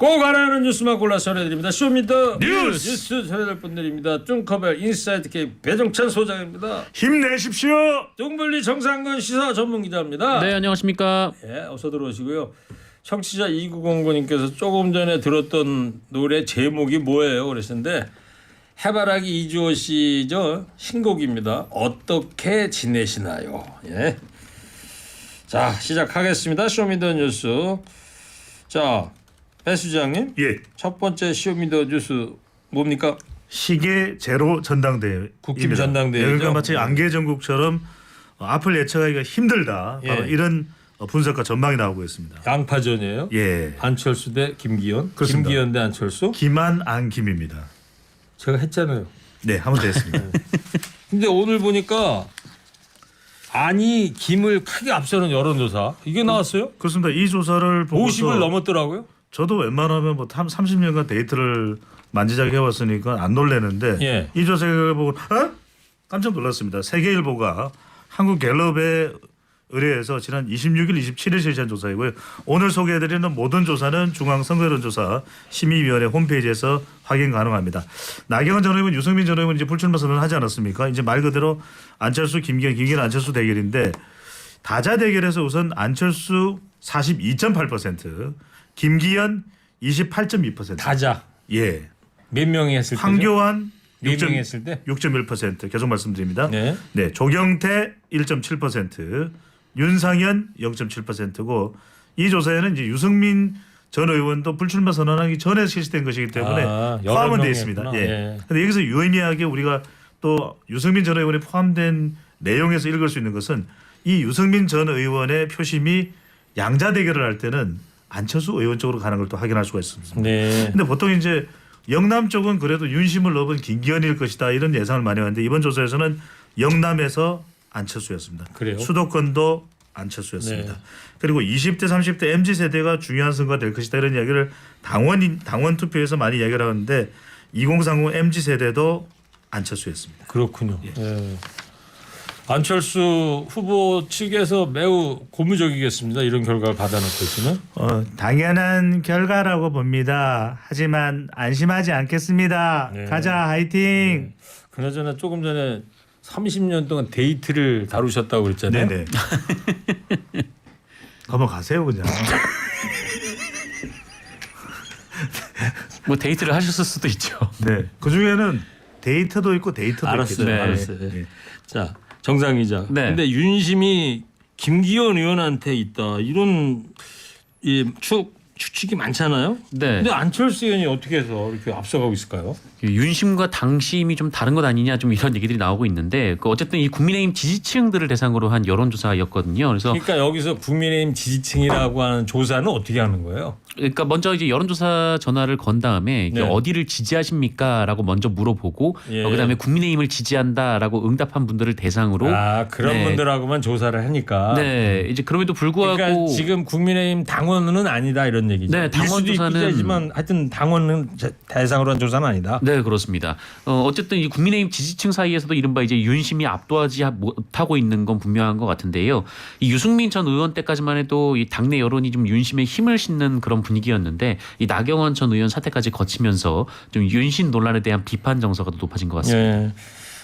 꼭 알아야 하는 뉴스만 골라서 전해드립니다. 쇼미더 뉴스 전해드릴 분들입니다. 뚱커벨 인사이트 K 배종찬 소장입니다. 힘내십시오. 뚱블리 정상근 시사 전문기자입니다. 네, 안녕하십니까. 네, 어서 들어오시고요. 청취자 2909님께서 조금 전에 들었던 노래 제목이 뭐예요? 그러셨는데 해바라기 이주호 씨 저 신곡입니다. 어떻게 지내시나요? 예. 자, 시작하겠습니다. 쇼미더 뉴스. 자, 배 수장님. 예. 첫 번째 쇼미더 뉴스 뭡니까? 시계 제로 전당대회. 국힘 전당대회죠. 그러니까 마치 안개 전국처럼 앞을 예측하기가 힘들다. 바로 예. 이런 분석과 전망이 나오고 있습니다. 양파전이에요. 예. 안철수 대 김기현. 그렇습니다. 김기현 대 안철수. 김한 안김입니다. 제가 했잖아요. 네, 한번 더 했습니다. 근데 오늘 보니까 안이 김을 크게 앞서는 여론조사 이게 나왔어요? 그렇습니다. 이 조사를 보고서 50을 넘었더라고요. 저도 웬만하면 뭐 30년간 데이터를 만지작해 왔으니까 안 놀래는데 예. 이 조사를 보고 깜짝 놀랐습니다. 세계일보가 한국갤럽에 의뢰해서 지난 26일, 27일 실시한 조사이고요. 오늘 소개해드리는 모든 조사는 중앙선거여론조사 심의위원회 홈페이지에서 확인 가능합니다. 나경원 전 의원, 유승민 전 의원 이제 불출마 선언하지 않았습니까? 이제 말 그대로 안철수, 김기현 안철수 대결인데 다자 대결에서 우선 안철수 42.8%, 김기현 28.2%. 다자. 예. 몇 명이 했을 때? 황교안 몇 명이 했을 때? 6.1% 계속 말씀드립니다. 네. 네, 조경태 1.7%, 윤상현 0.7%고 이 조사에는 이제 유승민 전 의원도 불출마 선언하기 전에 실시된 것이기 때문에 포함은 되어 있습니다. 예. 그런데 여기서 유의미하게 우리가 또 유승민 전 의원이 포함된 내용에서 읽을 수 있는 것은 이 유승민 전 의원의 표심이 양자 대결을 할 때는 안철수 의원 쪽으로 가는 걸 또 확인할 수가 있습니다. 네. 근데 보통 이제 영남 쪽은 그래도 윤심을 넣은 김기현일 것이다 이런 예상을 많이 하는데 이번 조사에서는 영남에서 안철수였습니다. 그래요? 수도권도 안철수였습니다. 네. 그리고 20대 30대 MZ 세대가 중요한 선거가 될 것이다 이런 이야기를 당원 투표에서 많이 이야기를 하는데 2030 MZ 세대도 안철수였습니다. 그렇군요. 예. 안철수 후보 측에서 매우 고무적이겠습니다. 이런 결과를 받아놓고 있으면. 당연한 결과라고 봅니다. 하지만 안심하지 않겠습니다. 네. 가자 화이팅. 그나저나 조금 전에 30년 동안 데이트를 다루셨다고 그랬잖아요. 네네. 한번 가세요 그냥. 뭐 데이트를 하셨을 수도 있죠. 네. 그 중에는 데이트도 있고 데이트도 알았어요. 있겠죠. 네. 알았어요. 네. 자, 정상 기자. 네. 근데 윤심이 김기현 의원한테 있다. 이런 추측이 많잖아요. 네. 근데 안철수 의원이 어떻게 해서 이렇게 앞서가고 있을까요? 윤심과 당심이 좀 다른 것 아니냐 좀 이런 얘기들이 나오고 있는데 어쨌든 이 국민의힘 지지층들을 대상으로 한 여론조사였거든요. 그래서 그러니까 여기서 국민의힘 지지층이라고 하는 조사는 어떻게 하는 거예요? 그러니까 먼저 이제 여론조사 전화를 건 다음에 네. 어디를 지지하십니까라고 먼저 물어보고 예. 그다음에 국민의힘을 지지한다라고 응답한 분들을 대상으로 그런 네. 분들하고만 조사를 하니까. 네 이제 그럼에도 불구하고 그러니까 지금 국민의힘 당원은 아니다 이런 얘기죠. 네, 당원 조사는 하지만 하여튼 당원은 대상으로 한 조사는 아니다. 네 그렇습니다. 어쨌든 이 국민의힘 지지층 사이에서도 이른바 이제 윤심이 압도하지 못하고 있는 건 분명한 것 같은데요. 이 유승민 전 의원 때까지만 해도 이 당내 여론이 좀 윤심에 힘을 싣는 그런 분위기였는데 이 나경원 전 의원 사태까지 거치면서 좀 윤심 논란에 대한 비판 정서가 더 높아진 것 같습니다. 예.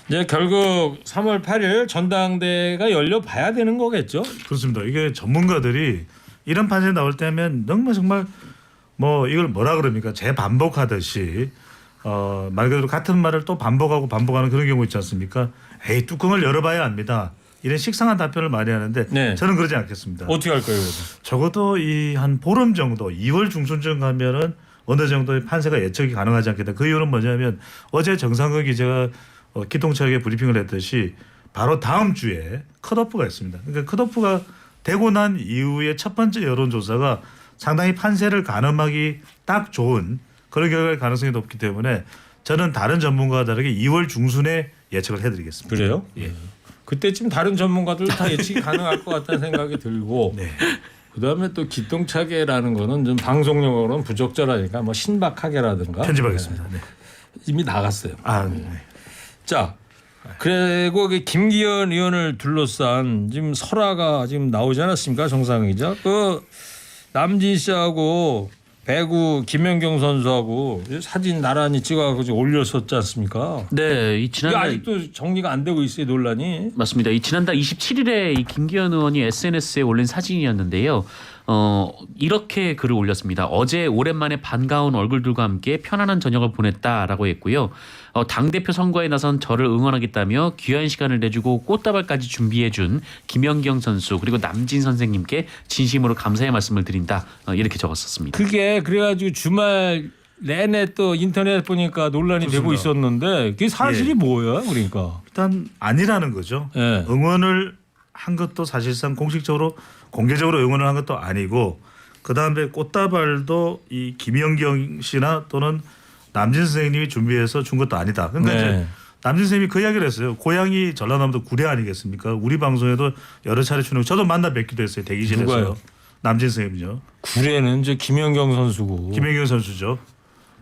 이제 결국 3월 8일 전당대회가 열려 봐야 되는 거겠죠? 그렇습니다. 이게 전문가들이 이런 판세 나올 때면 정말 뭐 이걸 뭐라 그럽니까? 재반복하듯이 말 그대로 같은 말을 또 반복하는 그런 경우 있지 않습니까? 에이 뚜껑을 열어봐야 합니다. 이런 식상한 답변을 많이 하는데 네. 저는 그러지 않겠습니다. 어떻게 할 거예요? 적어도 이 한 보름 정도 2월 중순쯤 가면은 어느 정도의 판세가 예측이 가능하지 않겠다. 그 이유는 뭐냐면 어제 정상근 기자가 기통차게 브리핑을 했듯이 바로 다음 주에 컷오프가 있습니다. 그러니까 컷오프가 되고 난 이후에 첫 번째 여론조사가 상당히 판세를 가늠하기 딱 좋은 그런 결과의 가능성이 높기 때문에 저는 다른 전문가와 다르게 2월 중순에 예측을 해드리겠습니다. 그래요? 예. 그때쯤 다른 전문가들 다 예측이 가능할 것 같다는 생각이 들고 네. 그다음에 또 기똥차게라는 거는 좀 방송용어로는 부적절하니까 뭐 신박하게라든가 편집하겠습니다. 네. 이미 나갔어요. 네. 자, 그리고 김기현 의원을 둘러싼 지금 설화가 지금 나오지 않았습니까, 정상 기자? 그 남진 씨하고 배구 김연경 선수하고 사진 나란히 찍어가지고 지금 올렸었지 않습니까? 네, 이 이게 지난달 아직도 정리가 안 되고 있어요 논란이. 맞습니다. 이 지난달 27일에 이 김기현 의원이 SNS에 올린 사진이었는데요. 이렇게 글을 올렸습니다. 어제 오랜만에 반가운 얼굴들과 함께 편안한 저녁을 보냈다라고 했고요. 당대표 선거에 나선 저를 응원하겠다며 귀한 시간을 내주고 꽃다발까지 준비해준 김연경 선수 그리고 남진 선생님께 진심으로 감사의 말씀을 드린다. 이렇게 적었었습니다. 그게 그래가지고 주말 내내 또 인터넷 보니까 논란이 되고 그렇습니다. 있었는데 그게 사실이 예. 뭐예요? 그러니까. 일단 아니라는 거죠. 예. 응원을 한 것도 사실상 공식적으로 공개적으로 응원을 한 것도 아니고 그다음에 꽃다발도 이 김연경 씨나 또는 남진 선생님이 준비해서 준 것도 아니다. 그러니까 네. 이제 남진 선생님이 그 이야기를 했어요. 고향이 전라남도 구례 아니겠습니까? 우리 방송에도 여러 차례 출연. 저도 만나 뵙기도 했어요. 대기실에서. 누가요? 남진 선생님이죠. 구례는 이제 김연경 선수고 김연경 선수죠.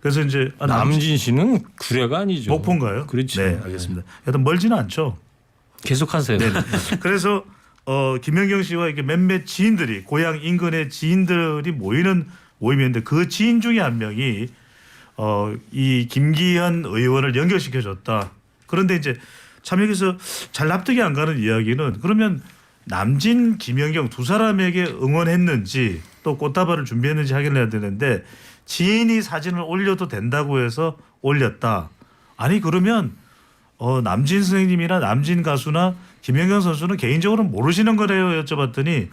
그래서 이제 남진 씨는 구례가 아니죠. 목포인가요? 그렇지. 네, 알겠습니다. 여튼 멀지는 않죠. 계속하세요. 그래서 김연경 씨와 이렇게 몇몇 지인들이 고향 인근의 지인들이 모이는 모임이었는데 그 지인 중에 한 명이 이 김기현 의원을 연결시켜줬다. 그런데 이제 참 여기서 잘 납득이 안 가는 이야기는 그러면 남진, 김연경 두 사람에게 응원했는지 또 꽃다발을 준비했는지 확인을 해야 되는데 지인이 사진을 올려도 된다고 해서 올렸다. 아니 그러면 남진 선생님이나 남진 가수나 김연경 선수는 개인적으로는 모르시는 거래요 여쭤봤더니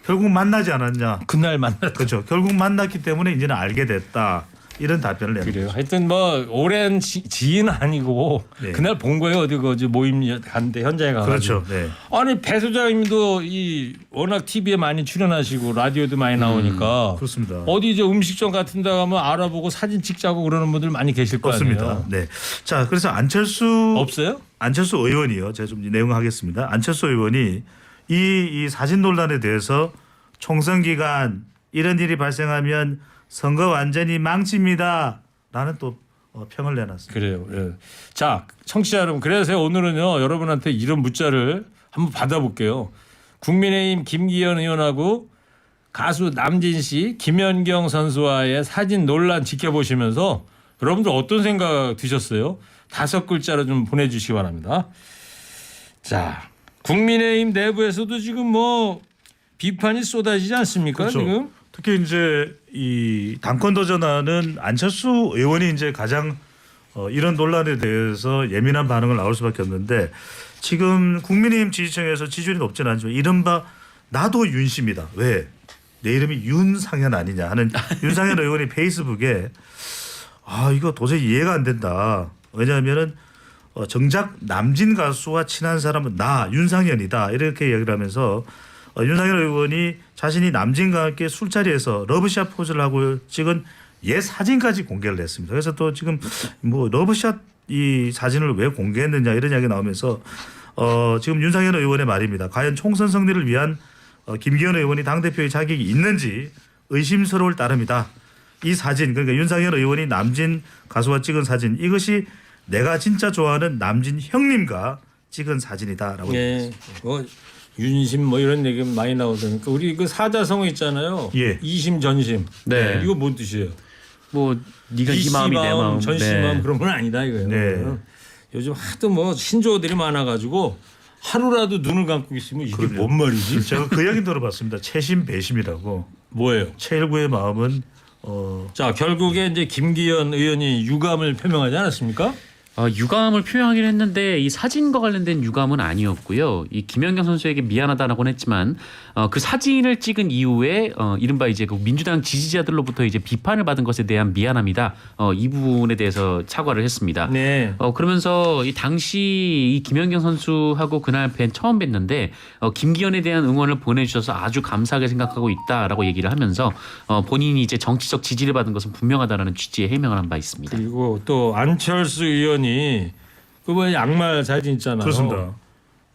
결국 만나지 않았냐. 그날 만났다. 그렇죠. 결국 만났기 때문에 이제는 알게 됐다. 이런 답변을 내는 그래요. 거죠. 하여튼 뭐 오랜 지인 아니고 네. 그날 본 거예요. 어디 그 모임 갔는데 현장에 가가지고. 그렇죠. 네. 아니 배 소장님도 이 워낙 TV에 많이 출연하시고 라디오도 많이 나오니까 그렇습니다. 어디 이제 음식점 같은 데 가면 알아보고 사진 찍자고 그러는 분들 많이 계실 거 없습니다. 아니에요. 네. 자, 그래서 안철수 없어요? 의원이요. 제가 좀 내용 하겠습니다. 안철수 의원이 이 사진 논란에 대해서 총선 기간 이런 일이 발생하면 선거 완전히 망칩니다라는 또 평을 내놨습니다. 그래요. 예. 자, 청취자 여러분, 그래서 오늘은요 여러분한테 이런 문자를 한번 받아볼게요. 국민의힘 김기현 의원하고 가수 남진 씨, 김연경 선수와의 사진 논란 지켜보시면서 여러분들 어떤 생각 드셨어요? 5글자로 좀 보내주시기 바랍니다. 자, 국민의힘 내부에서도 지금 뭐 비판이 쏟아지지 않습니까? 그렇죠. 지금 특히 이제 이 당권 도전하는 안철수 의원이 이제 가장 이런 논란에 대해서 예민한 반응을 나올 수밖에 없는데 지금 국민의힘 지지층에서 지지율이 높지는 않지만 이른바 나도 윤심이다. 왜? 내 이름이 윤상현 아니냐 하는 윤상현 의원이 페이스북에 이거 도저히 이해가 안 된다. 왜냐하면은 정작 남진 가수와 친한 사람은 나 윤상현이다 이렇게 이야기를 하면서 윤상현 의원이 자신이 남진과 함께 술자리에서 러브샷 포즈를 하고 찍은 옛 사진까지 공개를 했습니다. 그래서 또 지금 뭐 러브샷 이 사진을 왜 공개했느냐 이런 이야기 나오면서 지금 윤상현 의원의 말입니다. 과연 총선 승리를 위한 김기현 의원이 당대표의 자격이 있는지 의심스러울 따름이다. 이 사진 그러니까 윤상현 의원이 남진 가수와 찍은 사진 이것이 내가 진짜 좋아하는 남진 형님과 찍은 사진이다라고. 예, 뭐 윤심 뭐 이런 얘기 많이 나오더니까 우리 그 사자성어 있잖아요. 예. 이심 전심. 네. 이거 뭔 뜻이에요? 뭐 네가 이 마음이 내 마음. 전심 네. 마음 그런 건 아니다 이거예요. 네. 요즘 하도 뭐 신조어들이 많아가지고 하루라도 눈을 감고 있으면 이게 그럼요. 뭔 말이지? 제가 그 이야기 들어봤습니다. 채심 배심이라고. 뭐예요? 최일구의 마음은 자 결국에 이제 김기현 의원이 유감을 표명하지 않았습니까? 유감을 표명하긴 했는데 이 사진과 관련된 유감은 아니었고요. 이 김연경 선수에게 미안하다라고는 했지만 그 사진을 찍은 이후에 이른바 이제 그 민주당 지지자들로부터 이제 비판을 받은 것에 대한 미안합니다. 이 부분에 대해서 사과를 했습니다. 네. 그러면서 이 당시 이 김연경 선수하고 그날 처음 뵀는데 김기현에 대한 응원을 보내주셔서 아주 감사하게 생각하고 있다라고 얘기를 하면서 본인이 이제 정치적 지지를 받은 것은 분명하다라는 취지의 해명을 한 바 있습니다. 그리고 또 안철수 의원이 그뭐 양말 사진 있잖아요. 그렇습니다.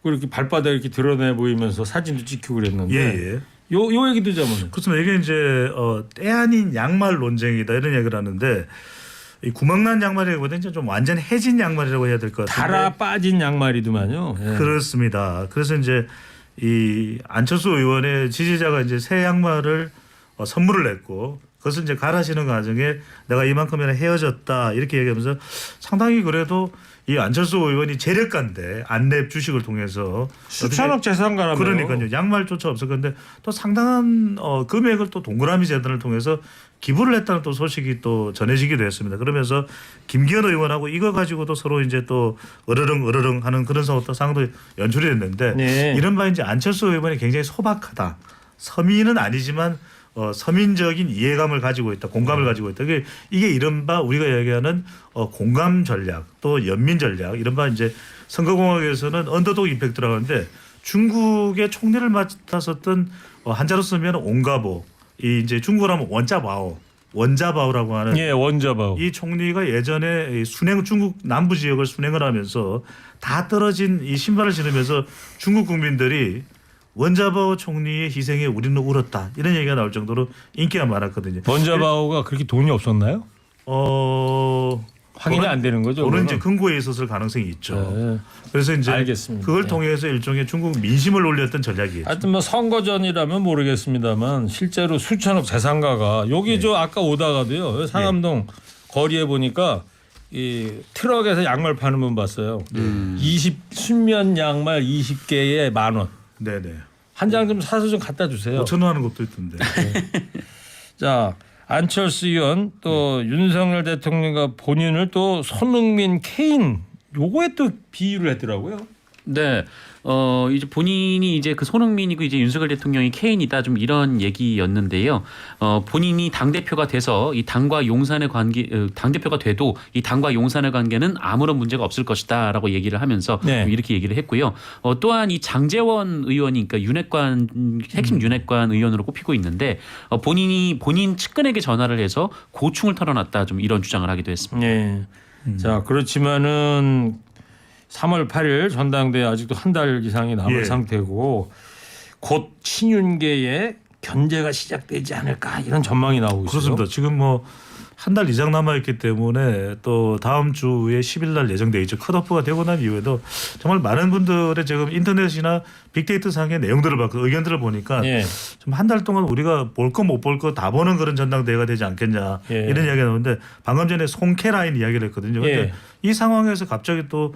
그렇게 발바닥 이렇게 드러내 보이면서 사진도 찍히고 그랬는데 예예. 요 얘기도 좀 그렇습니다. 이게 이제 때 아닌 양말 논쟁이다 이런 얘기를 하는데 이 구멍난 양말이보다 이제 좀 완전 해진 양말이라고 해야 될 것 같은데. 달아 빠진 양말이더만요. 예. 그렇습니다. 그래서 이제 이 안철수 의원의 지지자가 이제 새 양말을 선물을 했고 그것을 이제 갈아시는 과정에 내가 이만큼이나 헤어졌다 이렇게 얘기하면서 상당히 그래도 이 안철수 의원이 재력가인데 안랩 주식을 통해서 수천억 재산가라며. 그러니까요. 양말조차 없을 건데 또 상당한 금액을 또 동그라미 재단을 통해서 기부를 했다는 또 소식이 또 전해지기도 했습니다. 그러면서 김기현 의원하고 이거 가지고도 서로 이제 또 으르렁 하는 그런 상황도 연출이 됐는데 네. 이른바 이제 안철수 의원이 굉장히 소박하다. 서민은 아니지만 서민적인 이해감을 가지고 있다, 공감을 가지고 있다. 이게 이른바 우리가 얘기하는 공감 전략, 또 연민 전략, 이른바 이제 선거공학에서는 언더독 임팩트라고 하는데 중국의 총리를 맡았었던 한자로 쓰면 온가보, 이 이제 중국으로 하면 원자바오라고 하는 예, 원자바오. 이 총리가 예전에 중국 남부 지역을 순행을 하면서 다 떨어진 이 신발을 신으면서 중국 국민들이 원자바오 총리의 희생에 우리는 울었다 이런 얘기가 나올 정도로 인기가 많았거든요. 원자바오가 그렇게 돈이 없었나요? 확인이 안 되는 거죠. 그런 이제 그거는? 근거에 있었을 가능성이 있죠. 네. 그래서 이제 알겠습니다. 그걸 네. 통해서 일종의 중국 민심을 올렸던 전략이겠죠. 하여튼 뭐 선거 전이라면 모르겠습니다만 실제로 수천억 재산가가 여기 저 아까 오다가도요 상암동 거리에 보니까 이 트럭에서 양말 파는 분 봤어요. 20순면 양말 20개에 10,000원. 네네. 한 장 좀 사서 좀 갖다 주세요. 5,000원 하는 것도 있던데. 자 안철수 의원 또 윤석열 대통령과 본인을 또 손흥민 케인 요거에 또 비유를 했더라고요. 네. 이제 본인이 이제 그 손흥민이고 이제 윤석열 대통령이 케인이다 좀 이런 얘기였는데요. 본인이 당 대표가 돼서 이 당과 용산의 관계, 당 대표가 돼도 이 당과 용산의 관계는 아무런 문제가 없을 것이다라고 얘기를 하면서 네. 이렇게 얘기를 했고요. 또한 이 장제원 의원이 그러니까 윤핵관 핵심 윤핵관 의원으로 꼽히고 있는데 본인 측근에게 전화를 해서 고충을 털어놨다 좀 이런 주장을 하기도 했습니다. 네. 자 그렇지만은 3월 8일 전당대회 아직도 한 달 이상이 남은 예. 상태고 곧 친윤계의 견제가 시작되지 않을까 이런 전망이 나오고 있어요. 그렇습니다. 지금 뭐 한 달 이상 남아 있기 때문에 또 다음 주에 10일 날 예정돼 있죠. 컷오프가 되고 난 이후에도 정말 많은 분들의 지금 인터넷이나 빅데이터 상의 내용들을 받고 의견들을 보니까 예. 좀 한 달 동안 우리가 볼 거 못 볼 거 다 보는 그런 전당대회가 되지 않겠냐 예. 이런 이야기가 나오는데 방금 전에 송캐라인 이야기를 했거든요. 그런데 예. 이 상황에서 갑자기 또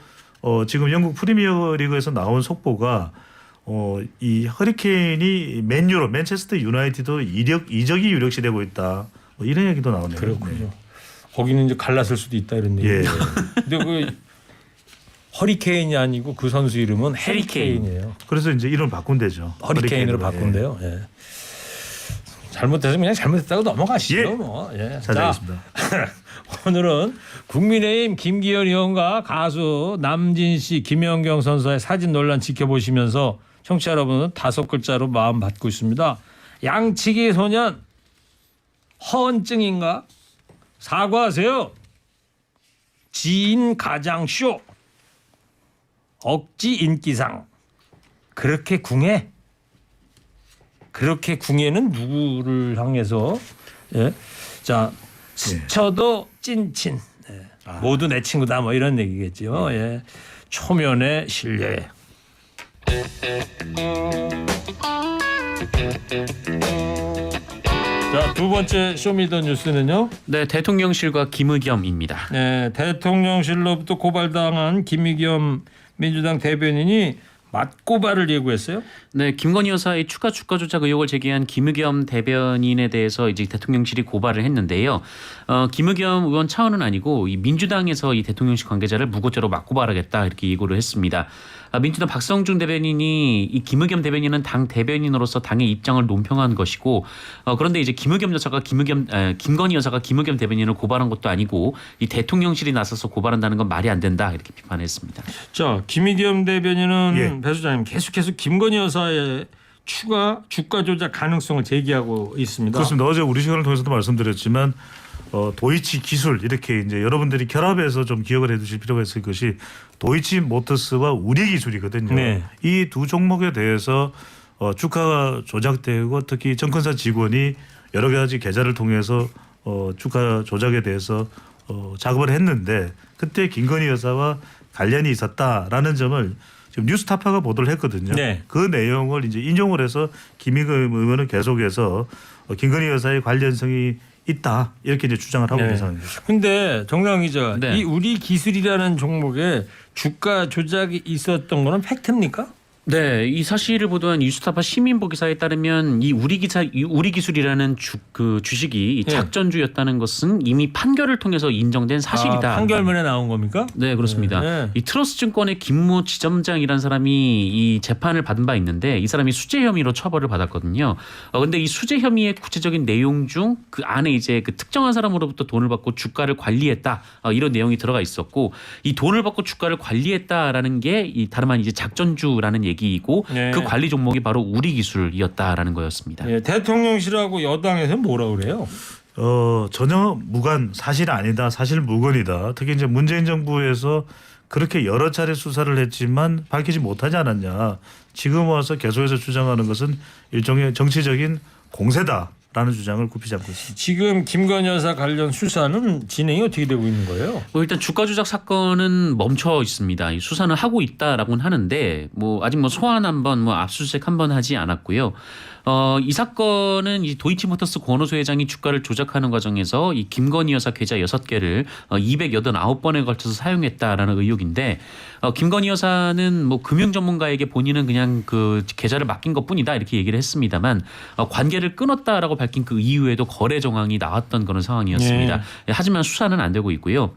지금 영국 프리미어 리그에서 나온 속보가 이 허리케인이 맨체스터 유나이티드 이적이 유력시 되고 있다. 뭐 이런 얘기도 나오네요. 그렇군요. 거기는 이제 갈랐을 수도 있다 이런 얘기. 예. 근데 그 허리케인이 아니고 그 선수 이름은 해리케인이에요. 그래서 이제 이름을 바꾼대죠. 허리케인으로 예. 바꾼대요. 예. 잘못해서 그냥 잘못했다고 넘어가시죠. 예. 뭐. 예. 잘 자, 되겠습니다. 오늘은 국민의힘 김기현 의원과 가수 남진 씨, 김연경 선수의 사진 논란 지켜보시면서 청취자 여러분은 5글자로 마음 받고 있습니다. 양치기 소년 허언증인가? 사과하세요. 지인 가장쇼 억지 인기상 그렇게 궁해? 그렇게 궁예는 누구를 향해서? 예. 자 스쳐도 찐친 예. 모두 내 친구다 뭐 이런 얘기겠죠. 예. 초면의 신뢰. 자, 두 번째 쇼미더뉴스는요. 네, 대통령실과 김의겸입니다. 네, 대통령실로부터 고발당한 김의겸 민주당 대변인이 맞고발을 예고했어요. 네, 김건희 여사의 추가 주가 조작 의혹을 제기한 김의겸 대변인에 대해서 이제 대통령실이 고발을 했는데요. 김의겸 의원 차원은 아니고 이 민주당에서 이 대통령실 관계자를 무고죄로 맞고발하겠다 이렇게 예고를 했습니다. 민주당 박성중 대변인이 이 김의겸 대변인은 당 대변인으로서 당의 입장을 논평한 것이고 그런데 이제 김건희 여사가 김의겸 대변인을 고발한 것도 아니고 이 대통령실이 나서서 고발한다는 건 말이 안 된다 이렇게 비판했습니다. 자, 김의겸 대변인은 예. 배 소장님 계속해서 김건희 여사의 추가 주가 조작 가능성을 제기하고 있습니다. 그렇습니다. 어제 우리 시간을 통해서도 말씀드렸지만 도이치 기술 이렇게 이제 여러분들이 결합해서 좀 기억을 해두실 필요가 있을 것이 도이치 모터스와 우리 기술이거든요. 네. 이 두 종목에 대해서 주가가 조작되고 특히 정권사 직원이 여러 가지 계좌를 통해서 주가 조작에 대해서 작업을 했는데 그때 김건희 여사와 관련이 있었다라는 점을 지금 뉴스타파가 보도를 했거든요. 네. 그 내용을 이제 인용을 해서 김의겸 의원은 계속해서 김건희 여사의 관련성이 있다 이렇게 이제 주장을 하고 있는 상황입니다. 근데 정당 기자, 네. 이 우리 기술이라는 종목에 주가 조작이 있었던 거는 팩트입니까? 네, 이 사실을 보도한 뉴스타파 시민보 기사에 따르면 이 우리 기술이라는 주식이 예. 작전주였다는 것은 이미 판결을 통해서 인정된 사실이다. 아, 판결문에 나온 겁니까? 네, 그렇습니다. 네. 이 트러스증권의 김모 지점장이라는 사람이 이 재판을 받은 바 있는데 이 사람이 수재 혐의로 처벌을 받았거든요. 근데 이 수재 혐의의 구체적인 내용 중 그 안에 이제 그 특정한 사람으로부터 돈을 받고 주가를 관리했다 이런 내용이 들어가 있었고 이 돈을 받고 주가를 관리했다라는 게 이 다름 아닌 이제 작전주라는 얘기이고 네. 그 관리 종목이 바로 우리 기술이었다라는 거였습니다. 예, 대통령실하고 여당에서는 뭐라 그래요? 전혀 무관 사실 아니다 사실 무근이다. 특히 이제 문재인 정부에서 그렇게 여러 차례 수사를 했지만 밝히지 못하지 않았냐. 지금 와서 계속해서 주장하는 것은 일종의 정치적인 공세다라는 주장을 굽히지 않고 있습니다. 지금 김건희 여사 관련 수사는 진행이 어떻게 되고 있는 거예요? 일단 주가 조작 사건은 멈춰 있습니다. 이 수사는 하고 있다라고는 하는데 아직 소환 한번 압수수색 한번 하지 않았고요. 이 사건은 이 도이치모터스 권오수 회장이 주가를 조작하는 과정에서 이 김건희 여사 계좌 6개를 289번에 걸쳐서 사용했다라는 의혹인데 김건희 여사는 금융 전문가에게 본인은 그냥 그 계좌를 맡긴 것뿐이다 이렇게 얘기를 했습니다만 관계를 끊었다라고 밝힌 그 이후에도 거래 정황이 나왔던 그런 상황이었습니다. 하지만 수사는 안 되고 있고요.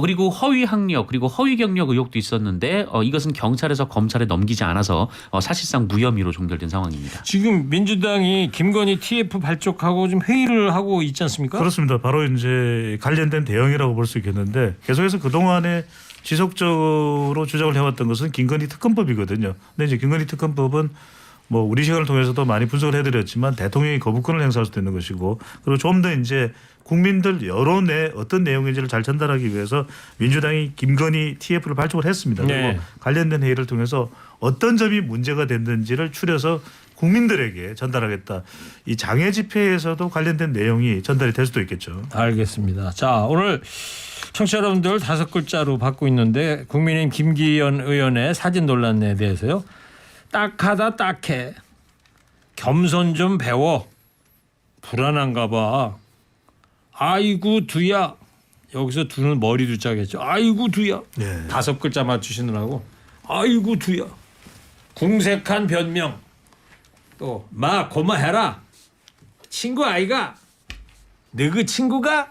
그리고 허위 학력 그리고 허위 경력 의혹도 있었는데 이것은 경찰에서 검찰에 넘기지 않아서 사실상 무혐의로 종결된 상황입니다. 지금 민주당이 김건희 TF 발족하고 좀 회의를 하고 있지 않습니까? 그렇습니다. 바로 이제 관련된 대응이라고 볼 수 있겠는데 계속해서 그동안에 지속적으로 주장을 해왔던 것은 김건희 특검법이거든요. 근데 이제 김건희 특검법은 우리 시간을 통해서도 많이 분석을 해드렸지만 대통령이 거부권을 행사할 수도 있는 것이고 그리고 좀 더 이제 국민들 여론에 어떤 내용인지를 잘 전달하기 위해서 민주당이 김건희 TF를 발족을 했습니다. 네. 그리고 관련된 회의를 통해서 어떤 점이 문제가 됐는지를 추려서 국민들에게 전달하겠다. 이 장애 집회에서도 관련된 내용이 전달이 될 수도 있겠죠. 알겠습니다. 자, 오늘 청취자 여러분들 5글자로 받고 있는데 국민의힘 김기현 의원의 사진 논란에 대해서요. 딱하다 딱해. 겸손 좀 배워. 불안한가 봐. 아이고 두야. 여기서 두는 머리 두자겠죠. 아이고 두야. 네. 5글자 맞추시느라고. 아이고 두야. 궁색한 변명. 또 마 고마해라. 친구 아이가. 너그 친구가.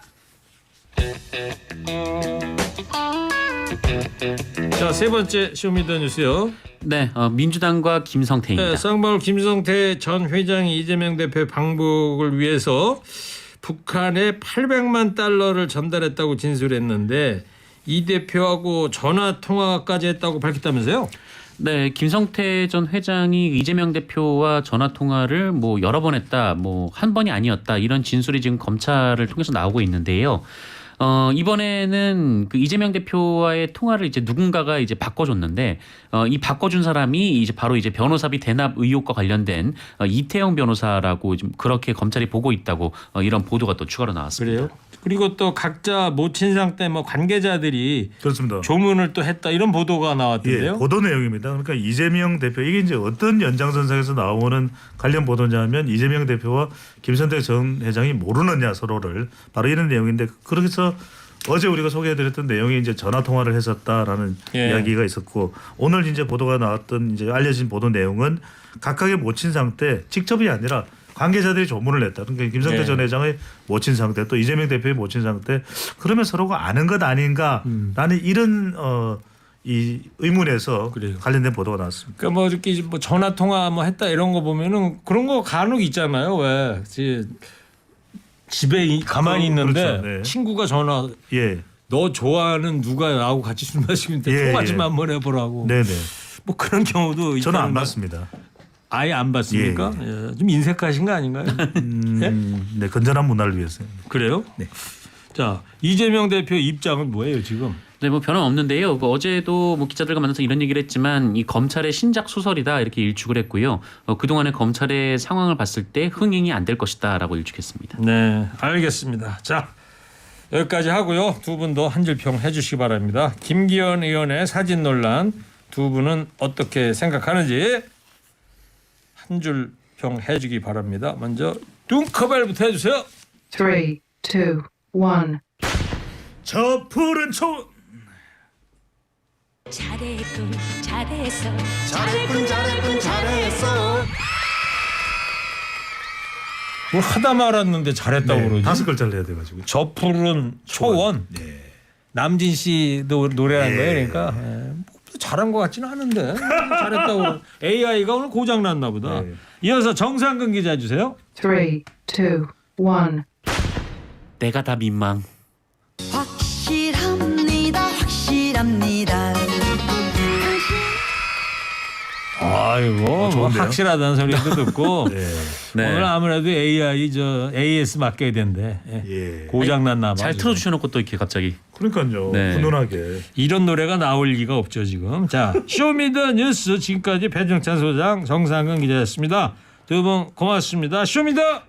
자, 세 번째 쇼미더뉴스요. 네, 민주당과 김성태입니다. 네, 쌍방울 김성태 전 회장이 이재명 대표 방북을 위해서 북한에 800만 달러를 전달했다고 진술했는데 이 대표하고 전화 통화까지 했다고 밝혔다면서요? 네, 김성태 전 회장이 이재명 대표와 전화 통화를 여러 번 했다, 한 번이 아니었다 이런 진술이 지금 검찰을 통해서 나오고 있는데요. 이번에는 그 이재명 대표와의 통화를 이제 누군가가 이제 바꿔줬는데 이 바꿔준 사람이 이제 바로 이제 변호사비 대납 의혹과 관련된 이태영 변호사라고 좀 그렇게 검찰이 보고 있다고 이런 보도가 또 추가로 나왔습니다. 그래요? 그리고 또 각자 모친상 때 관계자들이 그렇습니다. 조문을 또 했다 이런 보도가 나왔던데요. 예, 보도 내용입니다. 그러니까 이재명 대표 이게 이제 어떤 연장선상에서 나오는 관련 보도냐면 이재명 대표와 김성태 전 회장이 모르느냐 서로를 바로 이런 내용인데 그래서 어제 우리가 소개해드렸던 내용이 이제 전화 통화를 했었다라는 이야기가 있었고 오늘 이제 보도가 나왔던 이제 알려진 보도 내용은 각각의 모친상 때 직접이 아니라 관계자들이 조문을 냈다. 그러니까 김성태 전 회장의 모친 상태 또 이재명 대표의 모친 상태 그러면 서로가 아는 것 아닌가라는 이런 이 의문에서 그래요. 관련된 보도가 나왔습니다. 그러니까 이렇게 전화 통화 했다 이런 거 보면은 그런 거 간혹 있잖아요. 왜 집에 가만히 있는데 그렇죠. 네. 친구가 전화 예, 너 좋아하는 누가 나하고 같이 술 마시는데 통화 좀 한번 해보라고. 네네. 그런 경우도 저는 안 있다는 거. 봤습니다. 아예 안 봤습니까? 예. 좀 인색하신 거 아닌가요? 네, 건전한 문화를 위해서요. 그래요? 네. 자, 이재명 대표 입장은 뭐예요 지금? 네, 변함 없는데요. 어제도 기자들과 만나서 이런 얘기를 했지만 이 검찰의 신작 소설이다 이렇게 일축을 했고요. 그동안의 검찰의 상황을 봤을 때 흥행이 안 될 것이다라고 일축했습니다. 네, 알겠습니다. 자, 여기까지 하고요. 두 분도 한 줄 평 해주시기 바랍니다. 김기현 의원의 사진 논란 두 분은 어떻게 생각하는지 한 줄 평 해주기 바랍니다. 먼저 뚱커벨부터 해주세요. 3, 2, 1. 저 푸른 초 잘했군 잘했어 뭘 하다 말았는데 잘했다고 네, 그러지. 5글자를 해야 돼가지고. 저 푸른 초원. 네. 남진 씨도 노래한 예. 거예요. 그러니까 뭐 잘한 것 같지는 않은데 잘했다고. AI가 오늘 고장 났나 보다. 네. 이어서 정상근 기자 주세요. 3, 2, 1. 내가 다 민망. 확실합니다 확실합니다 아이고 뭐 좋은데요? 확실하다는 소리도 듣고 네. 네. 오늘 아무래도 AI 저 AS 맡겨야 된대. 예. 고장 났나 봐. 잘 지금. 틀어주셔놓고 또 이렇게 갑자기. 그러니까요. 네. 훈훈하게. 이런 노래가 나올 리가 없죠 지금. 자 쇼미더뉴스 지금까지 배정찬 소장 정상근 기자였습니다. 두 분 고맙습니다. 쇼미더.